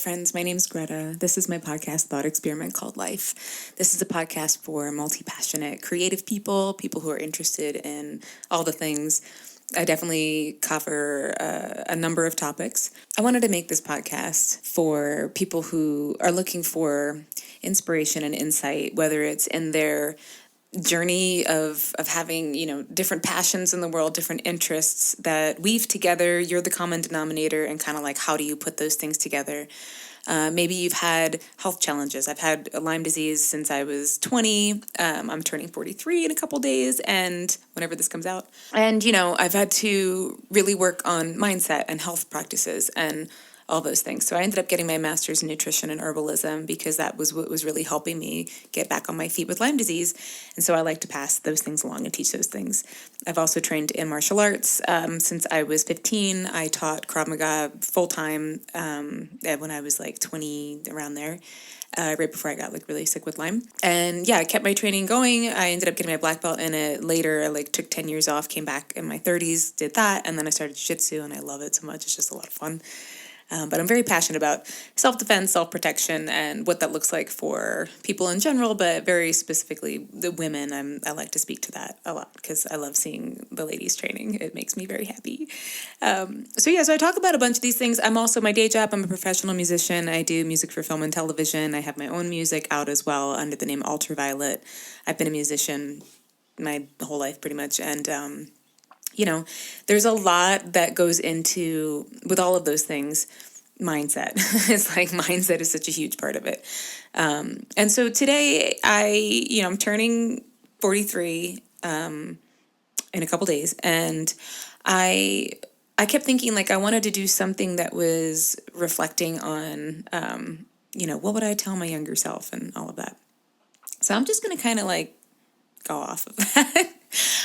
friends. My name's Greta. This is my podcast thought experiment called Life. This is a podcast for multi-passionate, creative people, people who are interested in all the things. I definitely cover a number of topics. I wanted to make this podcast for people who are looking for inspiration and insight, whether it's in their journey of having, different passions in the world, different interests that weave together. You're the common denominator, and kind of like, how do you put those things together? Maybe you've had health challenges. I've had Lyme disease since I was 20. I'm turning 43 in a couple days, and whenever this comes out. And, I've had to really work on mindset and health practices and all those things. So I ended up getting my master's in nutrition and herbalism because that was what was really helping me get back on my feet with Lyme disease. And so I like to pass those things along and teach those things. I've also trained in martial arts. Since I was 15, I taught Krav Maga full-time when I was like 20, around there. Right before I got really sick with Lyme. And yeah, I kept my training going. I ended up getting my black belt in it later. I took 10 years off, came back in my 30s, did that. And then I started jiu-jitsu, and I love it so much. It's just a lot of fun. But I'm very passionate about self-defense, self-protection, and what that looks like for people in general, but very specifically the women. I like to speak to that a lot because I love seeing the ladies training. It makes me very happy. So I talk about a bunch of these things. I'm also, my day job, I'm a professional musician. I do music for film and television. I have my own music out as well under the name Ultraviolet. I've been a musician my whole life pretty much, and there's a lot that goes into, with all of those things, mindset. It's like mindset is such a huge part of it. And so today I'm turning 43 in a couple days, and I kept thinking I wanted to do something that was reflecting on, what would I tell my younger self and all of that. So I'm just going to kind of go off of that.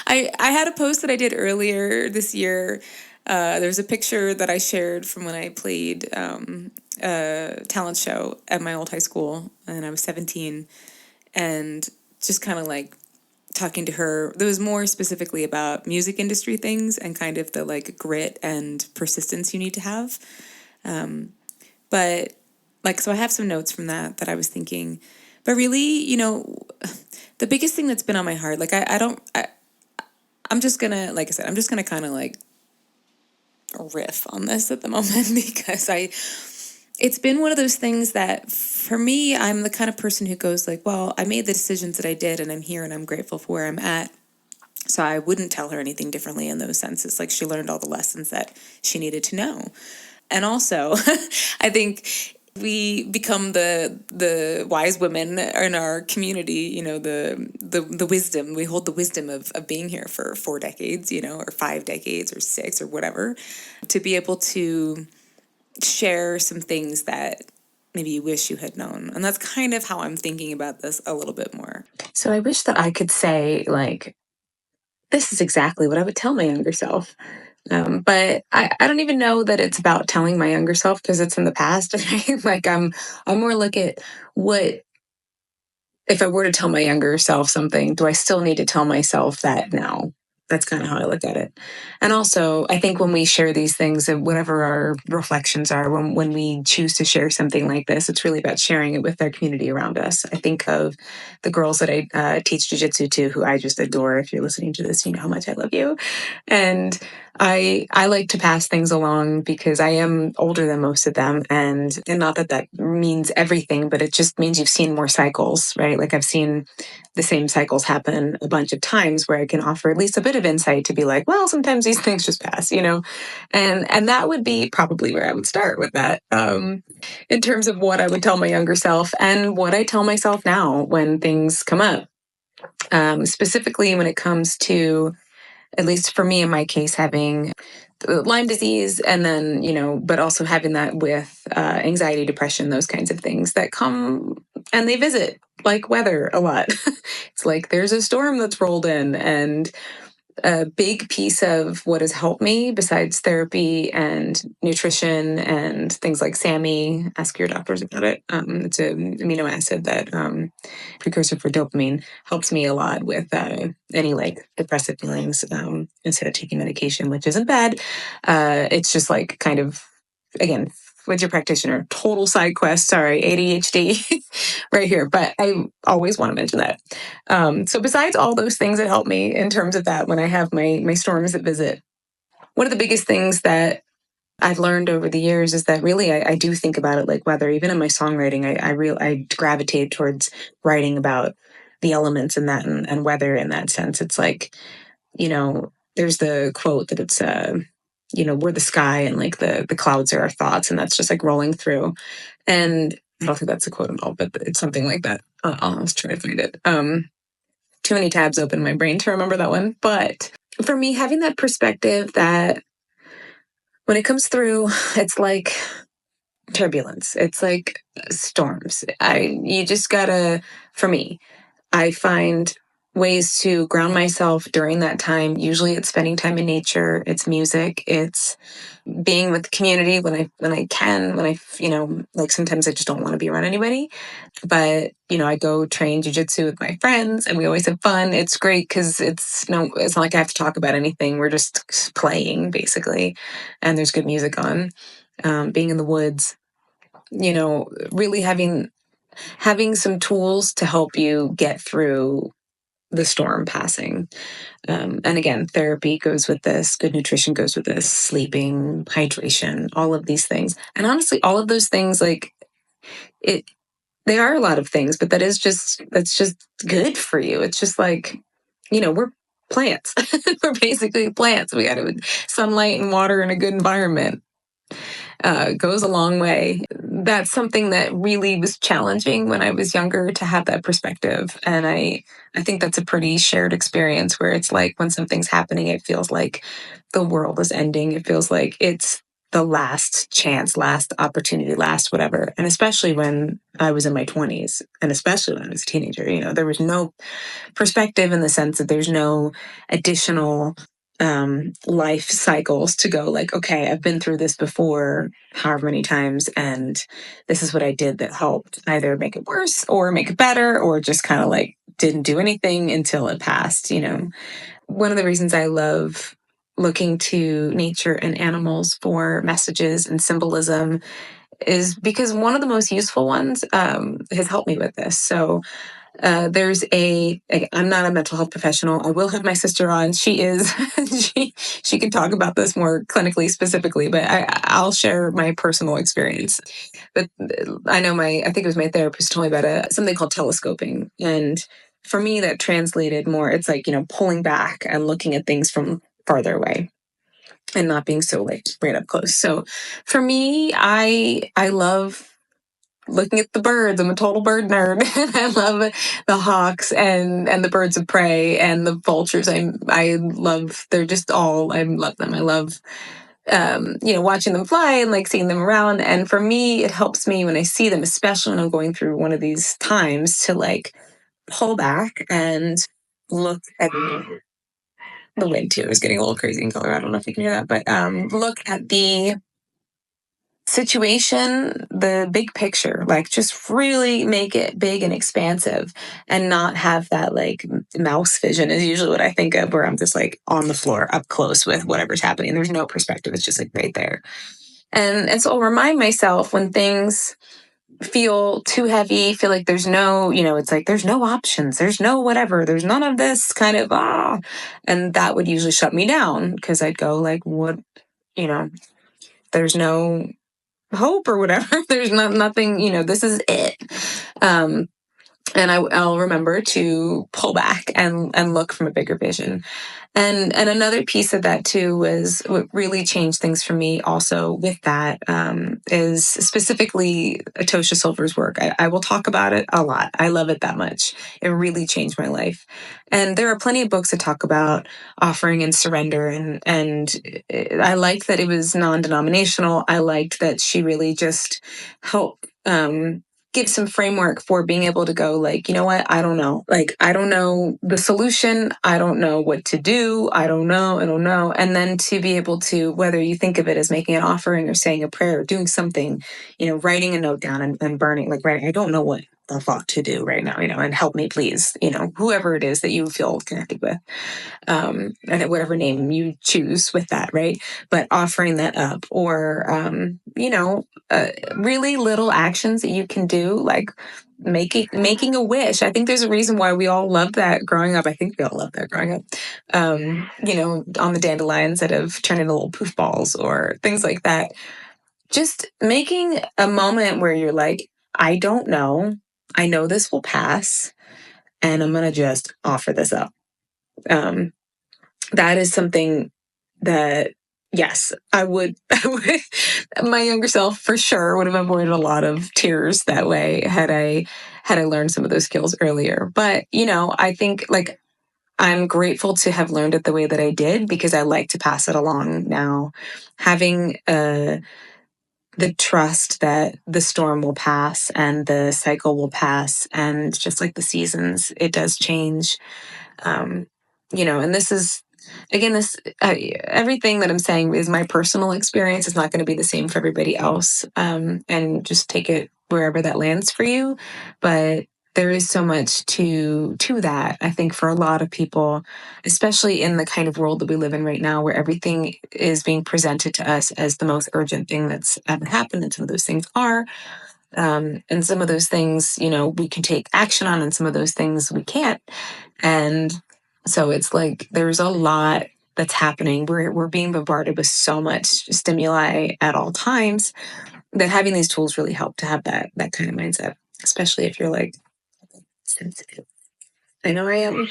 I had a post that I did earlier this year. There's a picture that I shared from when I played a talent show at my old high school, and I was 17, and just kind of talking to her. There was more specifically about music industry things and kind of the grit and persistence you need to have. But so I have some notes from that I was thinking, but really, the biggest thing that's been on my heart, I'm just gonna, like I said, I'm just gonna kind of riff on this at the moment because it's been one of those things that for me, I'm the kind of person who goes well, I made the decisions that I did, and I'm here, and I'm grateful for where I'm at. So I wouldn't tell her anything differently in those senses. She learned all the lessons that she needed to know. And also, I think we become the wise women in our community, the wisdom. We hold the wisdom of being here for 4 decades, or 5 decades or 6 or whatever, to be able to share some things that maybe you wish you had known. And that's kind of how I'm thinking about this a little bit more. So I wish that I could say, this is exactly what I would tell my younger self. But I don't even know that it's about telling my younger self because it's in the past. Right? I'm more at what, if I were to tell my younger self something, do I still need to tell myself that now? That's kind of how I look at it. And also, I think when we share these things, whatever our reflections are, when we choose to share something like this, it's really about sharing it with our community around us. I think of the girls that I teach jiu-jitsu to, who I just adore. If you're listening to this, you know how much I love you. And I like to pass things along because I am older than most of them. And not that means everything, but it just means you've seen more cycles, right? I've seen the same cycles happen a bunch of times where I can offer at least a bit of insight to be well, sometimes these things just pass, and that would be probably where I would start with that, in terms of what I would tell my younger self and what I tell myself now when things come up, specifically when it comes to, at least for me in my case, having Lyme disease, and then, but also having that with anxiety, depression, those kinds of things that come and they visit, like weather a lot. It's there's a storm that's rolled in, and a big piece of what has helped me, besides therapy and nutrition and things like SAMe, ask your doctors about it. It's an amino acid that precursor for dopamine, helps me a lot with any depressive feelings, instead of taking medication, which isn't bad. It's just kind of, again, with your practitioner. Total side quest. Sorry, ADHD right here. But I always want to mention that. So besides all those things that help me in terms of that, when I have my storms that visit, one of the biggest things that I've learned over the years is that really I do think about it like weather. Even in my songwriting, I gravitate towards writing about the elements in that and weather in that sense. It's like, there's the quote that it's we're the sky and like the clouds are our thoughts, and that's just like rolling through. And I don't think that's a quote at all, but it's something like that. I'll try to find it. Too many tabs open in my brain to remember that one. But for me, having that perspective that when it comes through, it's like turbulence. It's like storms. You just gotta, for me, I find ways to ground myself during that time. Usually it's spending time in nature, it's music, it's being with the community when I can, like sometimes I just don't want to be around anybody. But, I go train jujitsu with my friends and we always have fun. It's great because it's not like I have to talk about anything. We're just playing basically. And there's good music on. Being in the woods, really having some tools to help you get through the storm passing. And again, therapy goes with this, good nutrition goes with this, sleeping, hydration, all of these things. And honestly, all of those things, like it, they are a lot of things, but that's just good for you. It's just like, we're plants. We're basically plants. We got sunlight and water and a good environment. Goes a long way. That's something that really was challenging when I was younger to have that perspective. And I think that's a pretty shared experience where it's like when something's happening, it feels like the world is ending. It feels like it's the last chance, last opportunity, last whatever. And especially when I was in my 20s, and especially when I was a teenager, there was no perspective in the sense that there's no additional life cycles to go like, okay, I've been through this before however many times, and this is what I did that helped either make it worse or make it better, or just kind of like didn't do anything until it passed. One of the reasons I love looking to nature and animals for messages and symbolism is because one of the most useful ones has helped me with this. So I'm not a mental health professional. I will have my sister on. She is, she can talk about this more clinically specifically, but I'll share my personal experience. But I think it was my therapist told me about something called telescoping. And for me, that translated more, it's like, pulling back and looking at things from farther away and not being so like right up close. So for me, I love looking at the birds. I'm a total bird nerd. I love the hawks and the birds of prey and the vultures. I love. They're just all. I love them. I love. Watching them fly and like seeing them around. And for me, it helps me when I see them, especially when I'm going through one of these times, to like pull back and look at the wind too. Is getting a little crazy in Colorado. I don't know if you can hear that, but look at the situation, the big picture, like just really make it big and expansive and not have that like mouse vision is usually what I think of, where I'm just like on the floor up close with whatever's happening. There's no perspective. It's just like right there. And so I'll remind myself when things feel too heavy, feel like there's no, it's like there's no options, there's no whatever, there's none of this kind of and that would usually shut me down because I'd go like, what, there's no hope or whatever. There's nothing, this is it. And I'll remember to pull back and look from a bigger vision. And another piece of that too was what really changed things for me also with that is specifically Atosha Silver's work. I will talk about it a lot. I love it that much. It really changed my life. And there are plenty of books that talk about offering and surrender. And I liked that it was non-denominational. I liked that she really just helped give some framework for being able to go like, you know what? I don't know. Like, I don't know the solution. I don't know what to do. I don't know. And then to be able to, whether you think of it as making an offering or saying a prayer or doing something, writing a note down and burning, like writing, I don't know what, the fuck to do right now, and help me please, whoever it is that you feel connected with, and whatever name you choose with that, right? But offering that up, or really little actions that you can do, like making a wish. I think there's a reason why we all love that growing up. I think we all love that growing up. On the dandelions that have turned into little poof balls or things like that. Just making a moment where you're like, I don't know. I know this will pass, and I'm gonna just offer this up. That is something that, yes, I would, my younger self for sure would have avoided a lot of tears that way had I learned some of those skills earlier. But I think, like, I'm grateful to have learned it the way that I did, because I like to pass it along now. Having the trust that the storm will pass and the cycle will pass, and just like the seasons, it does change. um, and this is, again, this everything that I'm saying is my personal experience. It's not going to be the same for everybody else, and just take it wherever that lands for you. But there is so much to that, I think, for a lot of people, especially in the kind of world that we live in right now, where everything is being presented to us as the most urgent thing that's ever happened, and some of those things are, and some of those things, we can take action on, and some of those things we can't. And so it's like there's a lot that's happening. We're being bombarded with so much stimuli at all times, that having these tools really help to have that kind of mindset, especially if you're like sensitive. I know I am.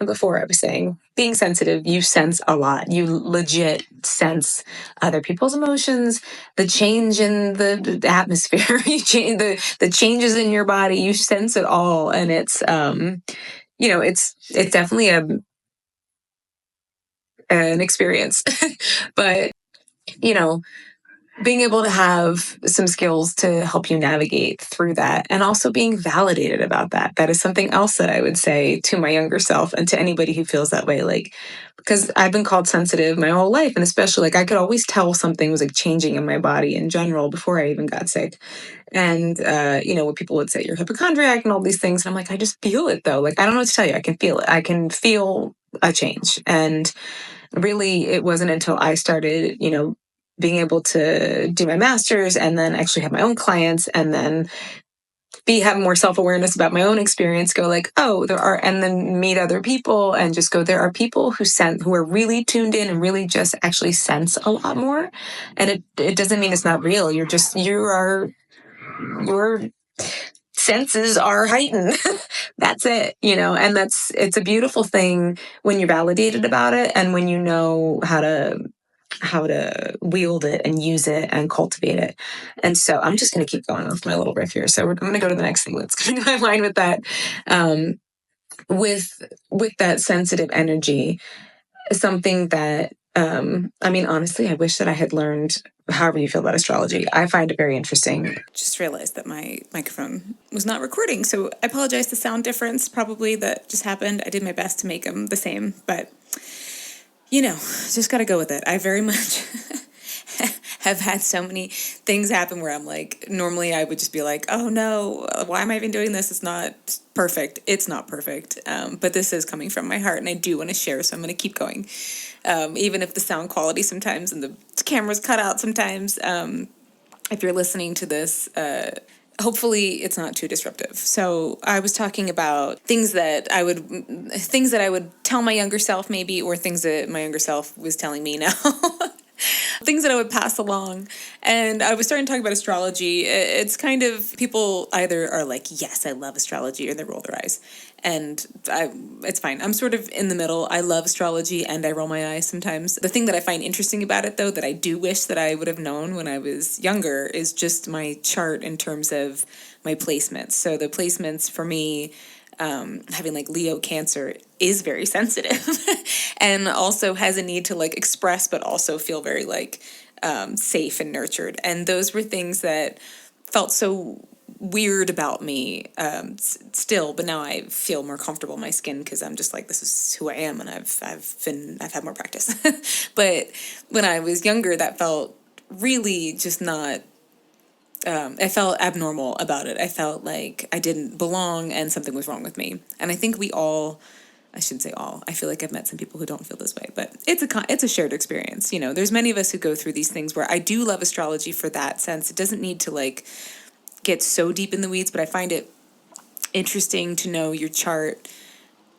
Before I was saying, being sensitive, you sense a lot. You legit sense other people's emotions, the change in the atmosphere, you change the changes in your body. You sense it all, and it's it's definitely an experience. But you know, being able to have some skills to help you navigate through that, and also being validated about that is something else that I would say to my younger self, and to anybody who feels that way. Like, because I've been called sensitive my whole life, and especially, like, I could always tell something was like changing in my body in general before I even got sick. And when people would say you're a hypochondriac and all these things, and I'm like, I just feel it though. Like, I don't know what to tell you. I can feel it. I can feel a change. And really, it wasn't until I started, being able to do my master's, and then actually have my own clients, and then have more self-awareness about my own experience, go like, oh, there are, and then meet other people, and just go, there are people who are really tuned in, and really just actually sense a lot more. And it doesn't mean it's not real. Your senses are heightened. That's it, and it's a beautiful thing when you're validated about it, and when you know how to wield it and use it and cultivate it. And so I'm just going to keep going with my little riff here. So I'm going to go to the next thing that's coming to my mind with that. With that sensitive energy, something that, honestly, I wish that I had learned, however you feel about astrology. I find it very interesting. Just realized that my microphone was not recording, so I apologize. The sound difference probably that just happened. I did my best to make them the same, but just got to go with it. I very much have had so many things happen where I'm like, normally I would just be like, oh no, why am I even doing this? It's not perfect. It's not perfect. But this is coming from my heart, and I do want to share, so I'm going to keep going. Even if the sound quality sometimes and the camera's cut out sometimes, if you're listening to this, hopefully it's not too disruptive. So I was talking about things that I would tell my younger self, maybe, or things that my younger self was telling me now. Things that I would pass along. And I was starting to talk about astrology. It's kind of, people either are like, yes, I love astrology, or they roll their eyes. And it's fine. I'm sort of in the middle. I love astrology and I roll my eyes sometimes. The thing that I find interesting about it, though, that I do wish that I would have known when I was younger, is just my chart in terms of my placements. So the placements for me, having like Leo Cancer, is very sensitive and also has a need to like express, but also feel very like safe and nurtured. And those were things that felt so weird about me still, but now I feel more comfortable in my skin, because I'm just like, this is who I am, and I've had more practice. But when I was younger, that felt really just not I felt abnormal about it. I felt like I didn't belong and something was wrong with me. And I think we all, I shouldn't say all. I feel like I've met some people who don't feel this way, but it's a shared experience. You know, there's many of us who go through these things where I do love astrology for that sense. It doesn't need to like get so deep in the weeds, but I find it interesting to know your chart,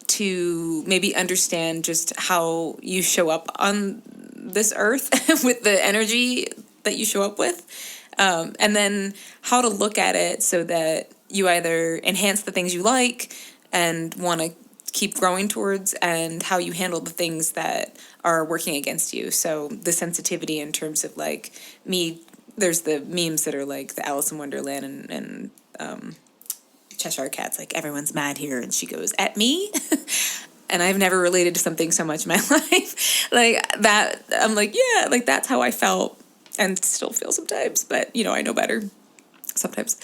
to maybe understand just how you show up on this earth with the energy that you show up with. And then how to look at it so that you either enhance the things you like and want to keep growing towards, and how you handle the things that are working against you. So the sensitivity in terms of like me, there's the memes that are like the Alice in Wonderland and Cheshire Cat's like, everyone's mad here, and she goes, at me? And I've never related to something so much in my life. Like that, I'm like, yeah, like that's how I felt and still feel sometimes, but you know, I know better sometimes.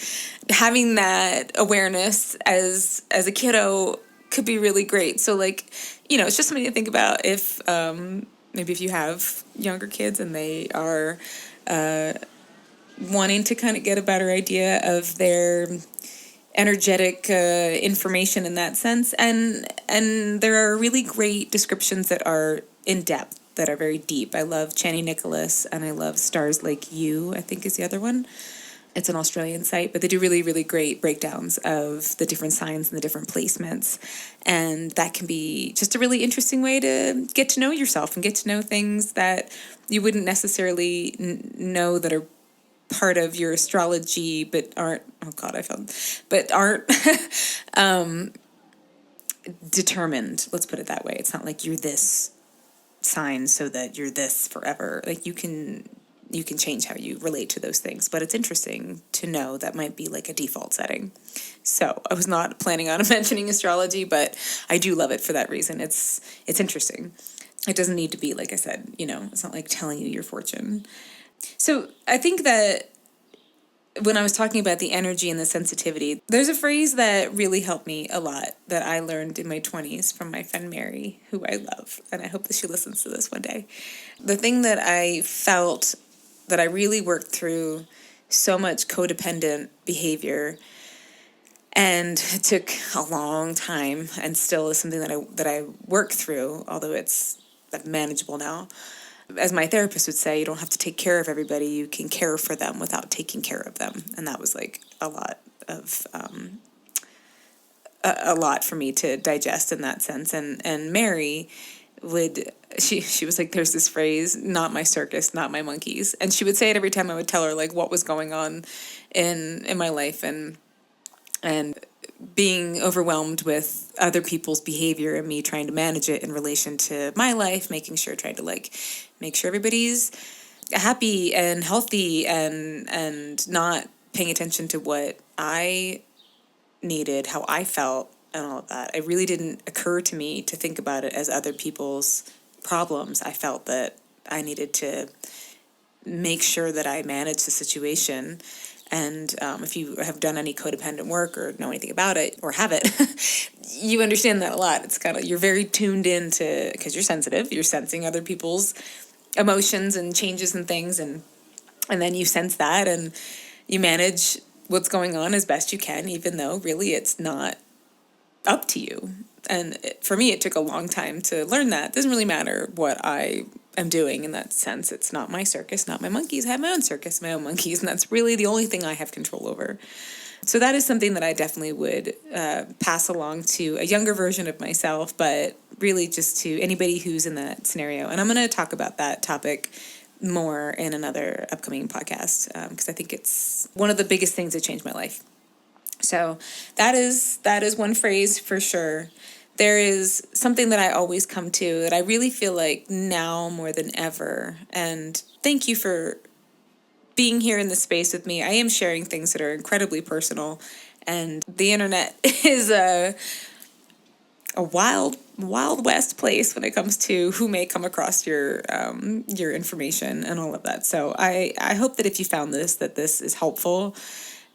Having that awareness as a kiddo could be really great. So like, you know, it's just something to think about if maybe if you have younger kids and they are wanting to kind of get a better idea of their energetic information in that sense, and there are really great descriptions that are in depth, that are very deep. I love Channing Nicholas, and I love Stars Like You, I think is the other one. It's an Australian site, but they do really, really great breakdowns of the different signs and the different placements. And that can be just a really interesting way to get to know yourself and get to know things that you wouldn't necessarily know that are part of your astrology, but aren't, oh God, I found, but aren't determined. Let's put it that way. It's not like you're this sign so that you're this forever. Like you can change how you relate to those things, but it's interesting to know that might be like a default setting. So I was not planning on mentioning astrology, but I do love it for that reason. It's interesting. It doesn't need to be, like I said, you know, it's not like telling you your fortune. So I think that when I was talking about the energy and the sensitivity, there's a phrase that really helped me a lot that I learned in my 20s from my friend Mary, who I love, and I hope that she listens to this one day. The thing that I felt that I really worked through so much codependent behavior, and it took a long time and still is something that I work through, although it's manageable now. As my therapist would say, you don't have to take care of everybody. You can care for them without taking care of them. And that was like a lot of a lot for me to digest in that sense. And Mary would, she was like, there's this phrase, not my circus, not my monkeys. And she would say it every time I would tell her like what was going on in my life, and being overwhelmed with other people's behavior and me trying to manage it in relation to my life, making sure, trying to like make sure everybody's happy and healthy, and not paying attention to what I needed, how I felt, and all of that. It really didn't occur to me to think about it as other people's problems. I felt that I needed to make sure that I managed the situation. And if you have done any codependent work or know anything about it or have it, you understand that a lot. It's kind of, you're very tuned into, because you're sensitive, you're sensing other people's emotions and changes and things. And then you sense that and you manage what's going on as best you can, even though really it's not up to you. And for me, it took a long time to learn that. It doesn't really matter what I am doing in that sense. It's not my circus, not my monkeys. I have my own circus, my own monkeys, and that's really the only thing I have control over. So that is something that I definitely would pass along to a younger version of myself, but really just to anybody who's in that scenario. And I'm going to talk about that topic more in another upcoming podcast, because I think it's one of the biggest things that changed my life. So that is one phrase for sure. There is something that I always come to that I really feel like now more than ever. And thank you for being here in this space with me. I am sharing things that are incredibly personal, and the internet is a wild west place when it comes to who may come across your information and all of that. So I hope that if you found this, that this is helpful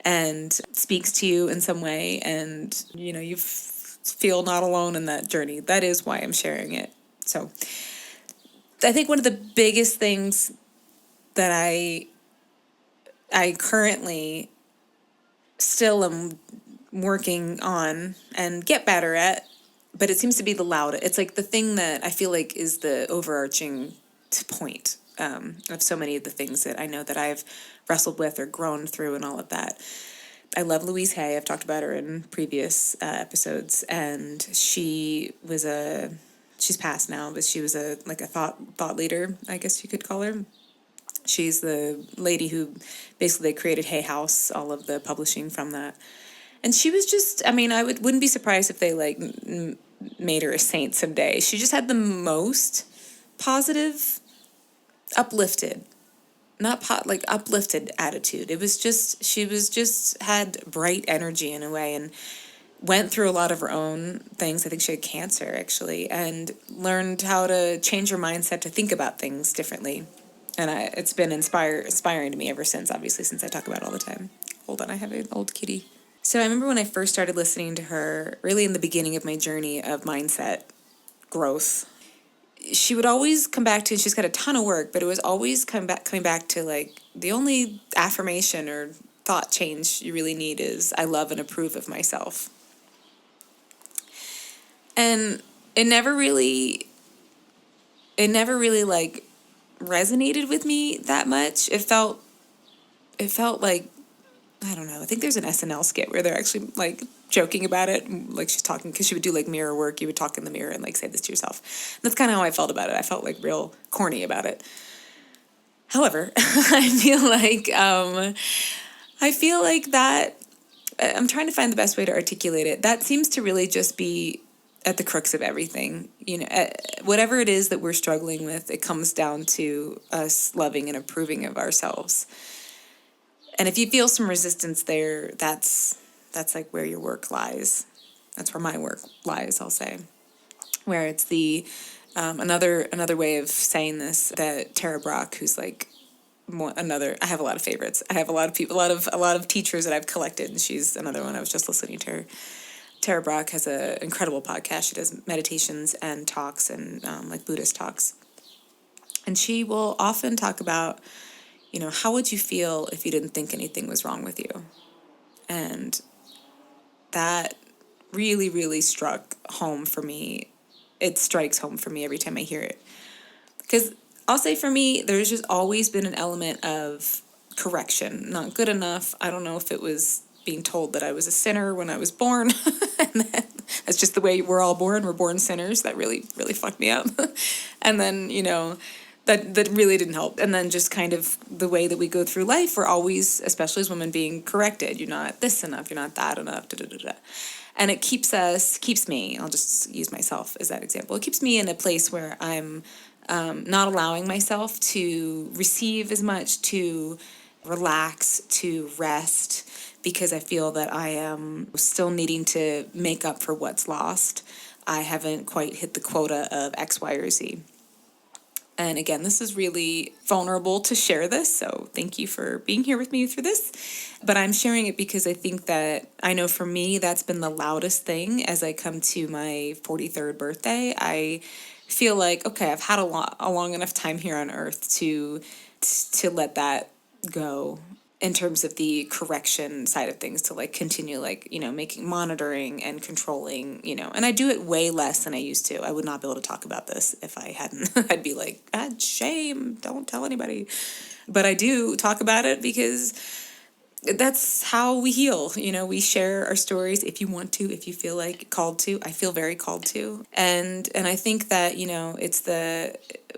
and speaks to you in some way, and you know, you feel not alone in that journey. That is why I'm sharing it. So I think one of the biggest things that I I currently still am working on and get better at, but it seems to be the loudest. It's like the thing that I feel like is the overarching point of so many of the things that I know that I've wrestled with or grown through and all of that. I love Louise Hay. I've talked about her in previous episodes, and she's passed now, but she was a thought leader, I guess you could call her. She's the lady who basically created Hay House, all of the publishing from that. And she was just, I mean, wouldn't be surprised if they made her a saint someday. She just had the most positive, uplifted, not uplifted attitude. It was just, she was just had bright energy in a way, and went through a lot of her own things. I think she had cancer actually, and learned how to change her mindset to think about things differently. And it's been inspiring to me ever since, obviously, since I talk about it all the time. Hold on, I have an old kitty. So I remember when I first started listening to her, really in the beginning of my journey of mindset growth, she would always come back to, she's got a ton of work, but it was always coming back to like, the only affirmation or thought change you really need is I love and approve of myself. And it never really like resonated with me that much. It felt like, I don't know. I think there's an SNL skit where they're actually like joking about it. Like she's talking, because she would do like mirror work. You would talk in the mirror and like say this to yourself. And that's kind of how I felt about it. I felt like real corny about it. However, I feel like that, I'm trying to find the best way to articulate it. That seems to really just be at the crux of everything. You know, whatever it is that we're struggling with, it comes down to us loving and approving of ourselves. And if you feel some resistance there, that's like where your work lies. That's where my work lies, I'll say. Where it's the another way of saying this, that Tara Brach, who's like I have a lot of favorites. I have a lot of people, a lot of teachers that I've collected, and she's another one. I was just listening to her. Tara Brach has an incredible podcast. She does meditations and talks and like Buddhist talks. And she will often talk about, how would you feel if you didn't think anything was wrong with you? And that really, really struck home for me. It strikes home for me every time I hear it. Because I'll say for me, there's just always been an element of correction. Not good enough. I don't know if it was being told that I was a sinner when I was born. And then that's just the way we're all born. We're born sinners. That really, really fucked me up. And then, that really didn't help. And then just kind of the way that we go through life, we're always, especially as women, being corrected. You're not this enough. You're not that enough. Da, da, da, da. And it keeps me, I'll just use myself as that example. It keeps me in a place where I'm not allowing myself to receive as much, to relax, to rest, because I feel that I am still needing to make up for what's lost. I haven't quite hit the quota of X, Y, or Z. And again, this is really vulnerable to share this, so thank you for being here with me through this. But I'm sharing it because I think that, I know for me, that's been the loudest thing as I come to my 43rd birthday. I feel like, okay, I've had a long enough time here on Earth to let that go, in terms of the correction side of things, to like continue making monitoring and controlling, and I do it way less than I used to. I would not be able to talk about this if I hadn't. I'd be like, shame, don't tell anybody. But I do talk about it because that's how we heal. We share our stories if you want to, if you feel like called to. I feel very called to. And I think that, it's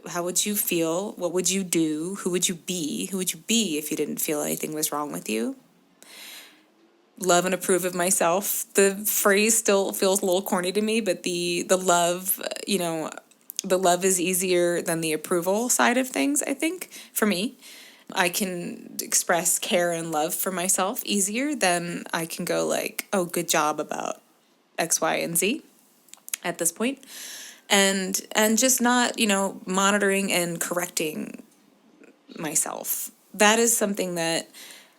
how would you feel? What would you do? Who would you be? Who would you be if you didn't feel anything was wrong with you? Love and approve of myself. The phrase still feels a little corny to me, but the love, the love is easier than the approval side of things, I think, for me. I can express care and love for myself easier than I can go like, oh, good job about X, Y, and Z at this point. And just not, monitoring and correcting myself. That is something that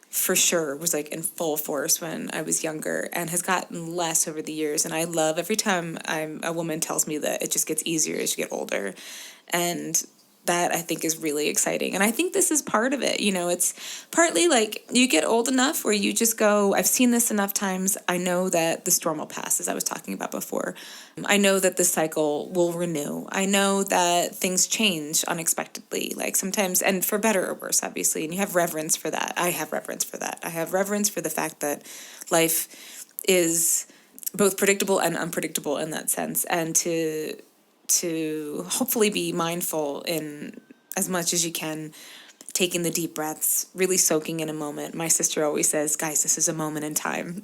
for sure was like in full force when I was younger, and has gotten less over the years. And I love every time a woman tells me that it just gets easier as you get older. And that I think is really exciting. And I think this is part of it. It's partly like you get old enough where you just go, I've seen this enough times. I know that the storm will pass, as I was talking about before. I know that this cycle will renew. I know that things change unexpectedly, like sometimes, and for better or worse, obviously. And you have reverence for that. I have reverence for that. I have reverence for the fact that life is both predictable and unpredictable in that sense. And to hopefully be mindful in as much as you can, taking the deep breaths, really soaking in a moment. My sister always says, guys, this is a moment in time.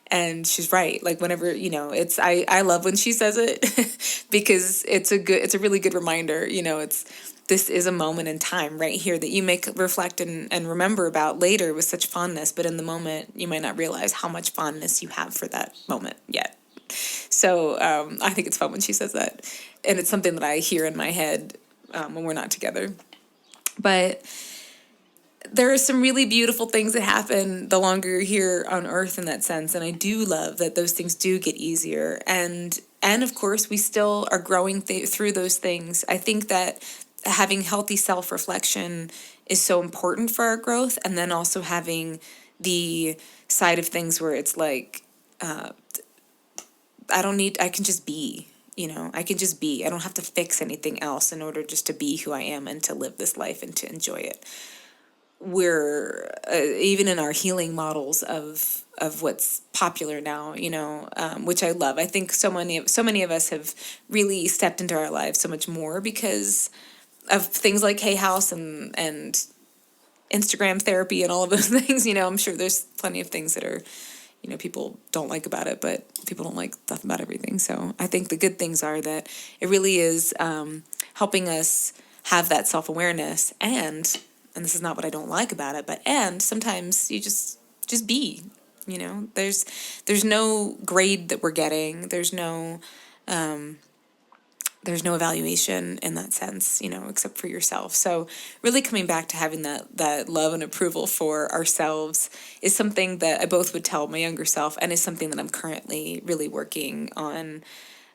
And she's right. Like whenever, I love when she says it because it's a really good reminder, this is a moment in time right here that you may reflect and remember about later with such fondness. But in the moment, you might not realize how much fondness you have for that moment yet. So I think it's fun when she says that. And it's something that I hear in my head when we're not together. But there are some really beautiful things that happen the longer you're here on Earth in that sense. And I do love that those things do get easier. And of course, we still are growing through those things. I think that having healthy self-reflection is so important for our growth. And then also having the side of things where it's like, I can just be, I can just be. I don't have to fix anything else in order just to be who I am and to live this life and to enjoy it. We're even in our healing models of what's popular now, which I love. I think so many of us have really stepped into our lives so much more because of things like Hay House and Instagram therapy and all of those things. I'm sure there's plenty of things that are, people don't like about it, but people don't like stuff about everything. So I think the good things are that it really is helping us have that self-awareness and this is not what I don't like about it, and sometimes you just be, there's no grade that we're getting. There's no evaluation in that sense, except for yourself. So really coming back to having that love and approval for ourselves is something that I both would tell my younger self and is something that I'm currently really working on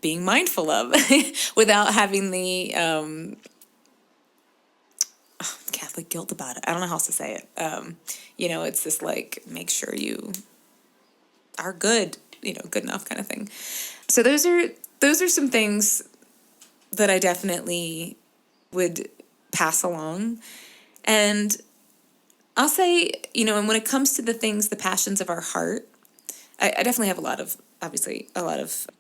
being mindful of without having the Catholic guilt about it. I don't know how else to say it. It's this like, make sure you are good, good enough kind of thing. So those are some things that I definitely would pass along. And I'll say, and when it comes to the passions of our heart, I definitely have a lot of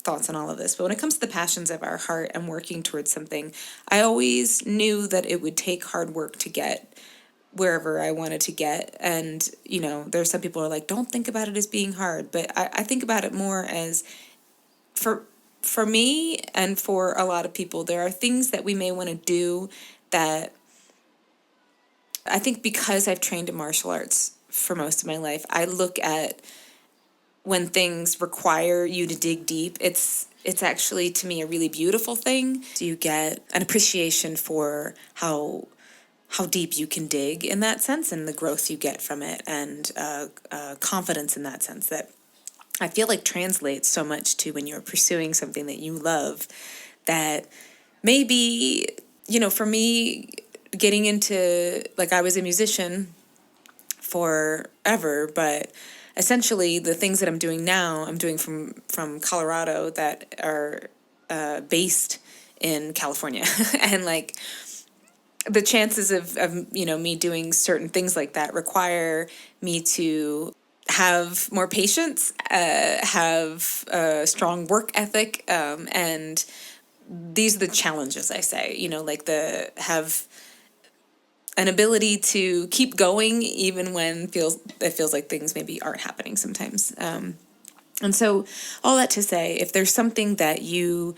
thoughts on all of this. But when it comes to the passions of our heart and working towards something, I always knew that it would take hard work to get wherever I wanted to get. And, there's some people who are like, don't think about it as being hard. But I think about it more as for me and for a lot of people, there are things that we may want to do that I think because I've trained in martial arts for most of my life, I look at when things require you to dig deep, it's actually, to me, a really beautiful thing. So you get an appreciation for how deep you can dig in that sense and the growth you get from it, and confidence in that sense that I feel like translates so much to when you're pursuing something that you love. That maybe, for me, getting into, like, I was a musician forever, but essentially the things that I'm doing now, I'm doing from Colorado that are based in California. And like the chances of me doing certain things like that require me to have more patience, have a strong work ethic, and these are the challenges I say, like have an ability to keep going even when it feels like things maybe aren't happening sometimes. And so all that to say, if there's something that you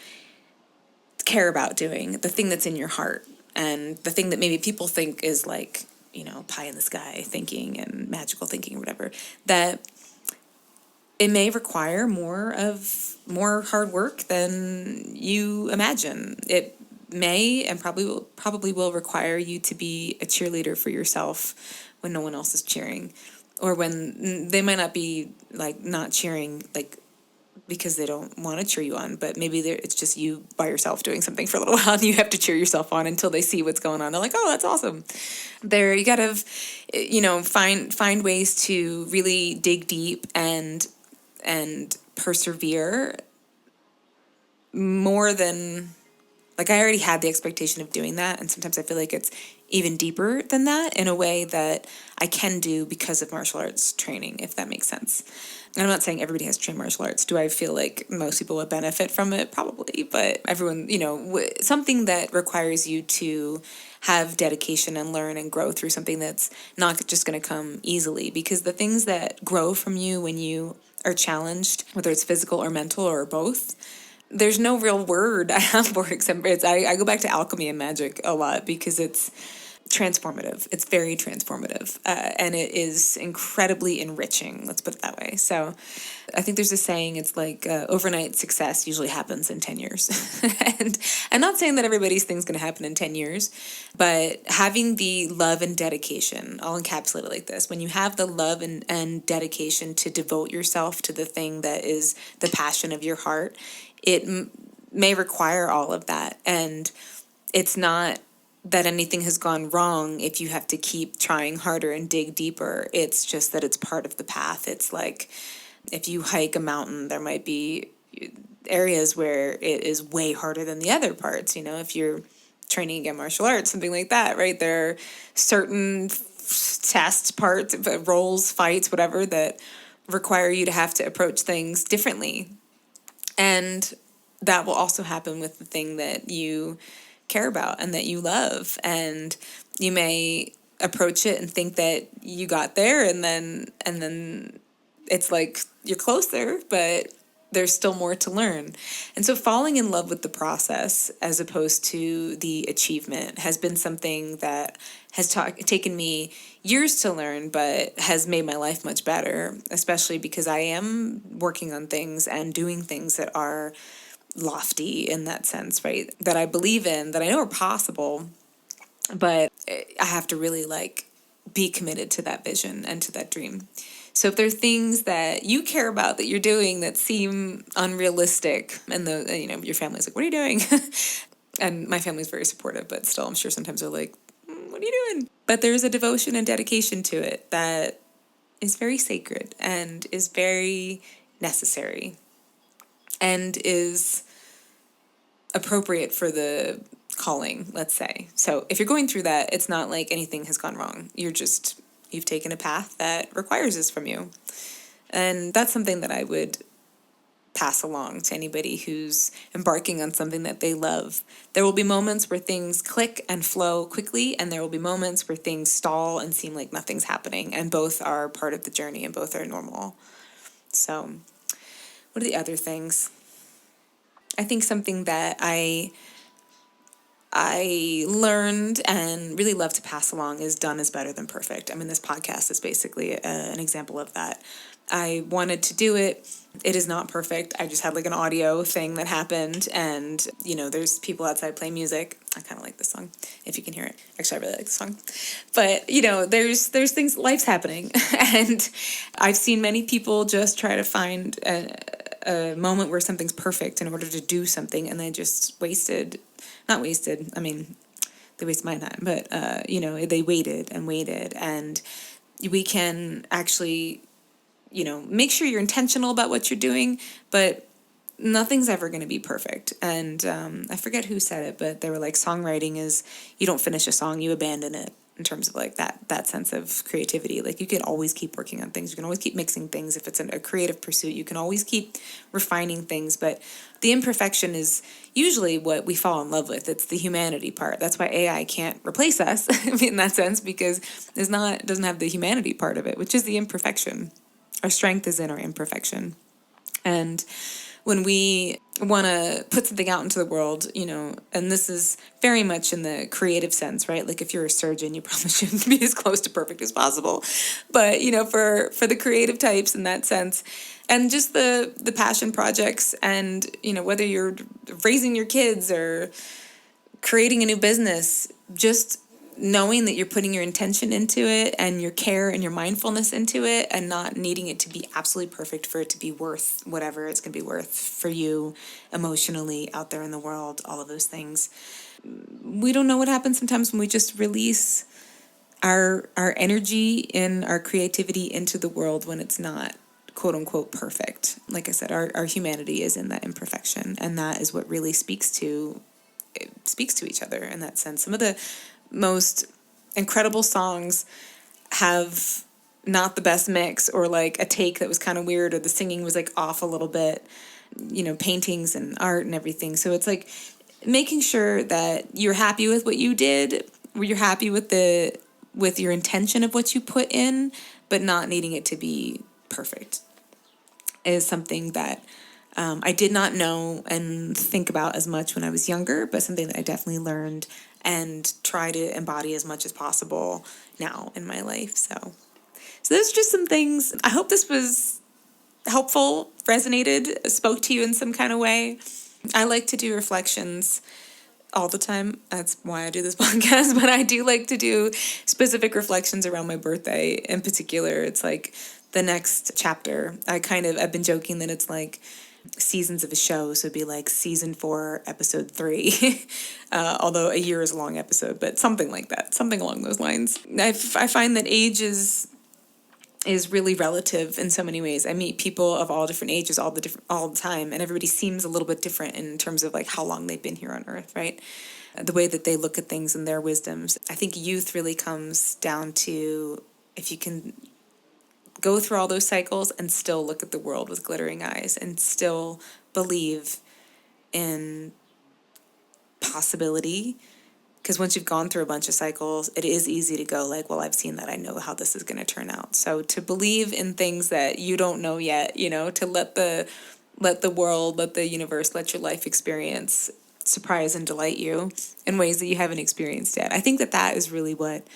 care about doing, the thing that's in your heart, and the thing that maybe people think is like, pie in the sky thinking and magical thinking or whatever, that it may require more hard work than you imagine. It may and probably will require you to be a cheerleader for yourself when no one else is cheering, or when they might not be like not cheering like because they don't want to cheer you on, but maybe it's just you by yourself doing something for a little while and you have to cheer yourself on until they see what's going on. They're like, oh, that's awesome. You gotta, find ways to really dig deep and persevere more than, like, I already had the expectation of doing that. And sometimes I feel like it's even deeper than that in a way that I can do because of martial arts training, if that makes sense. And I'm not saying everybody has to train martial arts. Do I feel like most people would benefit from it? Probably. But everyone, something that requires you to have dedication and learn and grow through something that's not just going to come easily. Because the things that grow from you when you are challenged, whether it's physical or mental or both, there's no real word I have for it except I go back to alchemy and magic a lot because it's transformative. It's very transformative, and it is incredibly enriching. Let's put it that way. So I think there's a saying, it's like overnight success usually happens in 10 years. And I'm not saying that everybody's thing's going to happen in 10 years, but having the love and dedication, I'll encapsulate it like this. When you have the love and dedication to devote yourself to the thing that is the passion of your heart, it may require all of that. And it's not that anything has gone wrong if you have to keep trying harder and dig deeper. It's just that it's part of the path. It's like if you hike a mountain, there might be areas where it is way harder than the other parts. If you're training again martial arts, something like that, right? There are certain tests, parts, roles, fights, whatever, that require you to have to approach things differently. And that will also happen with the thing that you care about and that you love. And you may approach it and think that you got there, and then it's like you're closer, but there's still more to learn. And so falling in love with the process as opposed to the achievement has been something that has taken me years to learn, but has made my life much better, especially because I am working on things and doing things that are lofty in that sense, right? That I believe in, that I know are possible, but I have to really be committed to that vision and to that dream. So if there are things that you care about that you're doing that seem unrealistic, and your family's like, "What are you doing?" And my family's very supportive, but still, I'm sure sometimes they're like, "What are you doing?" But there's a devotion and dedication to it that is very sacred and is very necessary and is appropriate for the calling, let's say. So if you're going through that, it's not like anything has gone wrong. You've taken a path that requires this from you. And that's something that I would pass along to anybody who's embarking on something that they love. There will be moments where things click and flow quickly, and there will be moments where things stall and seem like nothing's happening, and both are part of the journey and both are normal. So what are the other things? I think something that I learned and really love to pass along is done is better than perfect. I mean, this podcast is basically an example of that. I wanted to do it. It is not perfect. I just had an audio thing that happened, and there's people outside playing music. I kind of like this song, if you can hear it. Actually, I really like the song. But there's things, life's happening, and I've seen many people just try to find a moment where something's perfect in order to do something, and they just not wasted, I mean, they wasted my time, but, they waited and waited, and we can actually, make sure you're intentional about what you're doing, but nothing's ever going to be perfect. And I forget who said it, but they were like, songwriting is, you don't finish a song, you abandon it, in terms of that sense of creativity. You can always keep working on things. You can always keep mixing things. If it's a creative pursuit, you can always keep refining things. But the imperfection is usually what we fall in love with. It's the humanity part. That's why AI can't replace us in that sense, because it doesn't have the humanity part of it, which is the imperfection. Our strength is in our imperfection. And when we want to put something out into the world, and this is very much in the creative sense, right? If you're a surgeon, you probably shouldn't be as close to perfect as possible. But, for the creative types in that sense, and just the passion projects, and, whether you're raising your kids or creating a new business, just knowing that you're putting your intention into it and your care and your mindfulness into it, and not needing it to be absolutely perfect for it to be worth whatever it's going to be worth for you emotionally out there in the world, all of those things. We don't know what happens sometimes when we just release our energy and our creativity into the world when it's not quote unquote perfect. Like I said, our humanity is in that imperfection, and that is what really speaks to each other in that sense. Some of the most incredible songs have not the best mix, or like a take that was kind of weird, or the singing was like off a little bit, paintings and art and everything. So it's like making sure that you're happy with what you did, you're happy with your intention of what you put in, but not needing it to be perfect is something that I did not know and think about as much when I was younger, but something that I definitely learned and try to embody as much as possible now in my life. So those are just some things. I hope this was helpful, resonated, spoke to you in some kind of way. I like to do reflections all the time. That's why I do this podcast, but I do like to do specific reflections around my birthday in particular. It's like the next chapter. I've been joking that it's like seasons of a show, so it'd be like season 4, episode 3, although a year is a long episode, but something like that, something along those lines. I find that age is really relative in so many ways. I meet people of all different ages all the time, and everybody seems a little bit different in terms of like how long they've been here on Earth, right? The way that they look at things and their wisdoms. I think youth really comes down to if you can go through all those cycles and still look at the world with glittering eyes and still believe in possibility. Because once you've gone through a bunch of cycles, it is easy to go like, well, I've seen that. I know how this is going to turn out. So to believe in things that you don't know yet, to let the world, let the universe, let your life experience surprise and delight you in ways that you haven't experienced yet. I think that is really what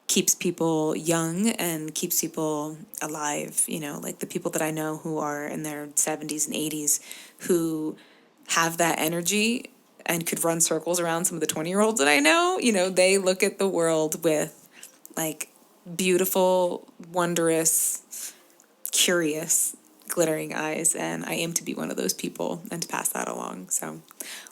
keeps people young and keeps people alive, like the people that I know who are in their 70s and 80s who have that energy and could run circles around some of the 20-year-olds that I know. They look at the world with like beautiful, wondrous, curious, glittering eyes, and I aim to be one of those people and to pass that along. So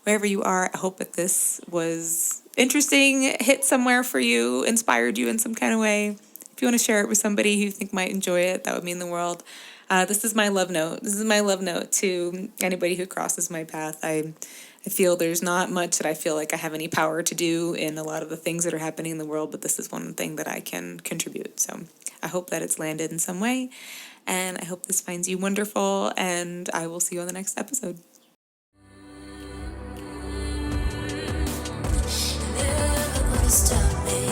wherever you are, I hope that this was interesting, hit somewhere for you, inspired you in some kind of way. If you want to share it with somebody who you think might enjoy it, that would mean the world. This is my love note. This is my love note to anybody who crosses my path. I feel there's not much that I feel like I have any power to do in a lot of the things that are happening in the world, but this is one thing that I can contribute. So I hope that it's landed in some way, and I hope this finds you wonderful, and I will see you on the next episode. Never gonna stop me.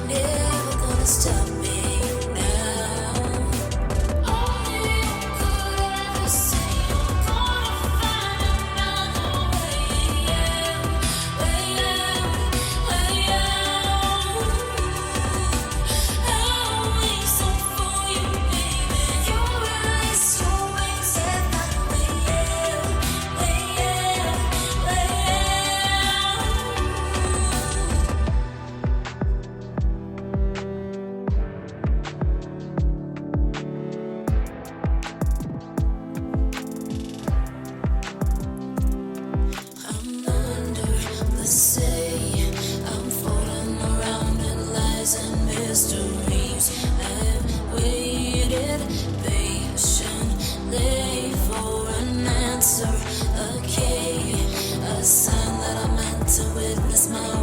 Never gonna stop me. A sign that I'm meant to witness my